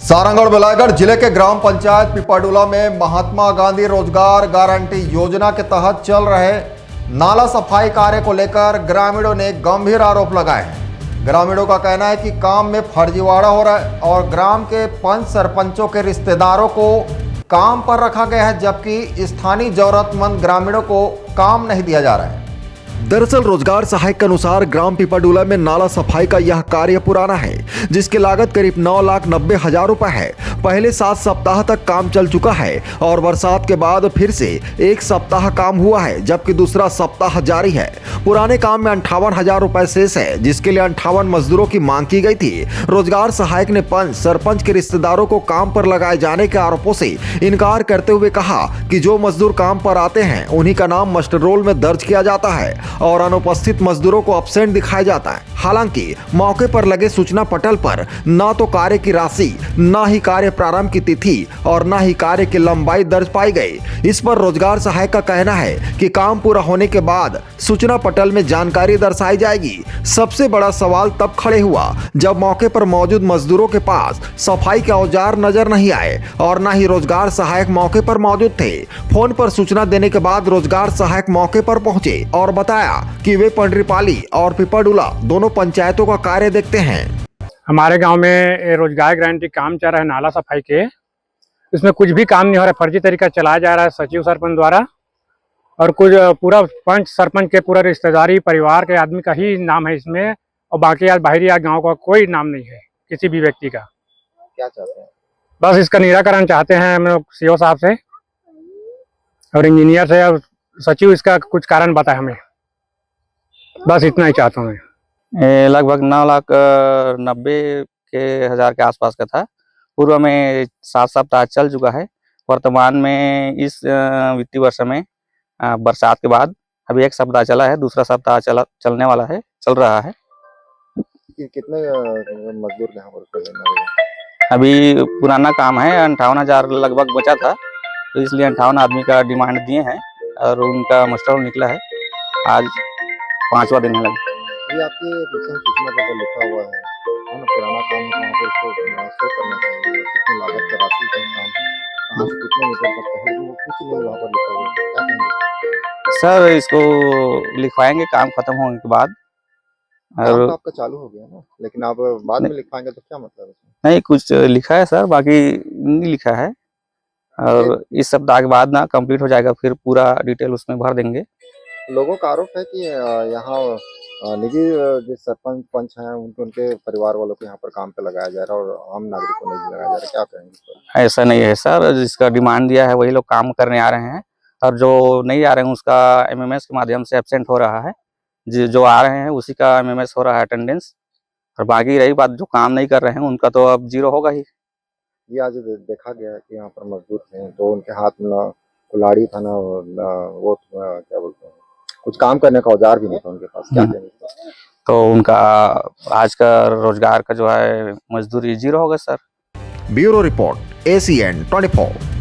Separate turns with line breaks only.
सारंगढ़ बेलायगढ़ जिले के ग्राम पंचायत पिपरडुला में महात्मा गांधी रोजगार गारंटी योजना के तहत चल रहे नाला सफाई कार्य को लेकर ग्रामीणों ने गंभीर आरोप लगाए हैं। ग्रामीणों का कहना है कि काम में फर्जीवाड़ा हो रहा है और ग्राम के पंच सरपंचों के रिश्तेदारों को काम पर रखा गया है, जबकि स्थानीय जरूरतमंद ग्रामीणों को काम नहीं दिया जा रहा है। दरअसल रोजगार सहायक के अनुसार ग्राम पिपरडुला में नाला सफाई का यह कार्य पुराना है, जिसकी लागत करीब 9,90,000 रुपए है। पहले 7 सप्ताह तक काम चल चुका है और बरसात के बाद फिर से 1 सप्ताह काम हुआ है, जबकि दूसरा सप्ताह जारी है। पुराने काम में 58,000 रुपए शेष है, जिसके लिए 58 मजदूरों की मांग की गई थी। रोजगार सहायक ने पंच सरपंच के रिश्तेदारों को काम पर लगाए जाने के आरोपों से इनकार करते हुए कहा कि जो मजदूर काम पर आते हैं उन्हीं का नाम मस्टर रोल में दर्ज किया जाता है और अनुपस्थित मजदूरों को एब्सेंट दिखाया जाता है। हालांकि मौके पर लगे सूचना पटल पर न तो कार्य की राशि, न ही कार्य प्रारंभ की तिथि और न ही कार्य की लंबाई दर्ज पाई गई। इस पर रोजगार सहायक का कहना है कि काम पूरा होने के बाद सूचना पटल में जानकारी दर्शाई जाएगी। सबसे बड़ा सवाल तब खड़े हुआ जब मौके पर मौजूद मजदूरों के पास सफाई के औजार नजर नहीं आए और न ही रोजगार सहायक मौके पर मौजूद थे। फोन पर सूचना देने के बाद रोजगार सहायक मौके पर पहुंचे और बताया कि वे पंडरीपाली और पिपरडुला दोनों पंचायतों का कार्य देखते हैं।
हमारे गांव में रोजगार गारंटी काम चल रहा है नाला सफाई के। इसमें कुछ भी काम नहीं हो रहा है, फर्जी तरीका चलाया जा रहा है सचिव सरपंच द्वारा, और कुछ पूरा पंच सरपंच के पूरा रिश्तेदारी परिवार के आदमी का ही नाम है इसमें, और बाकी आज बाहरी आज गाँव का कोई नाम नहीं है किसी भी व्यक्ति का।
क्या चाहते हैं?
बस इसका निराकरण चाहते हैं हम लोग सीओ साहब से और इंजीनियर से, और सचिव इसका कुछ कारण बताए हमें। बस इतना ही चाहता हूँ मैं।
लगभग 9,90,000 के आसपास का था। पूर्व में 7 सप्ताह चल चुका है। वर्तमान में इस वित्तीय वर्ष में बरसात के बाद अभी 1 सप्ताह चला है, दूसरा सप्ताह चलने वाला है, चल रहा है।
कितने मजदूर यहाँ पर?
अभी पुराना काम है, 58,000 लगभग बचा था, तो इसलिए 58 आदमी का डिमांड दिए हैं और उनका मस्टर निकला है। आज 5वां दिन है।
ये आपके पीछे सूचना पत्र लिखा हुआ है ना, पुराना काम है, वहाँ पे इसको शो करना चाहिए कितनी लागत का राशि का काम है, कहाँ से कितने मीटर तक है, वो कुछ नहीं वहाँ पर लिखा हुआ है। क्या कहेंगे
सर? इसको लिखवाएंगे काम खत्म होने के बाद।
और तो आपका चालू हो गया ना, लेकिन आप बाद में लिखवाएंगे तो क्या मतलब है?
नहीं, कुछ लिखा है सर, बाकी नहीं लिखा है। और इस सप्ताह के बाद ना कंप्लीट हो जाएगा, फिर पूरा डिटेल उसमें भर देंगे।
लोगों का आरोप है कि यहाँ निजी जो सरपंच पंच हैं उनके परिवार वालों को यहाँ पर काम पे लगाया जा रहा है और आम नागरिकों को नहीं लगाया जा रहा। क्या कहेंगे?
ऐसा नहीं है सर, जिसका डिमांड दिया है वही लोग काम करने आ रहे हैं, और जो नहीं आ रहे हैं उसका एमएमएस के माध्यम से एब्सेंट हो रहा है। जो आ रहे हैं उसी का एमएमएस हो रहा है, अटेंडेंस। और बाकी रही बात जो काम नहीं कर रहे हैं उनका तो अब 0 होगा ही।
ये आज देखा गया कि यहाँ पर मजदूर थे तो उनके हाथ में ना कुल्हाड़ी था, ना वो क्या बोलते हैं, कुछ काम करने का औजार भी नहीं था उनके पास। क्या कहेंगे?
तो उनका आज का रोजगार का जो है मजदूरी 0 होगा सर।
Bureau report ACN 24।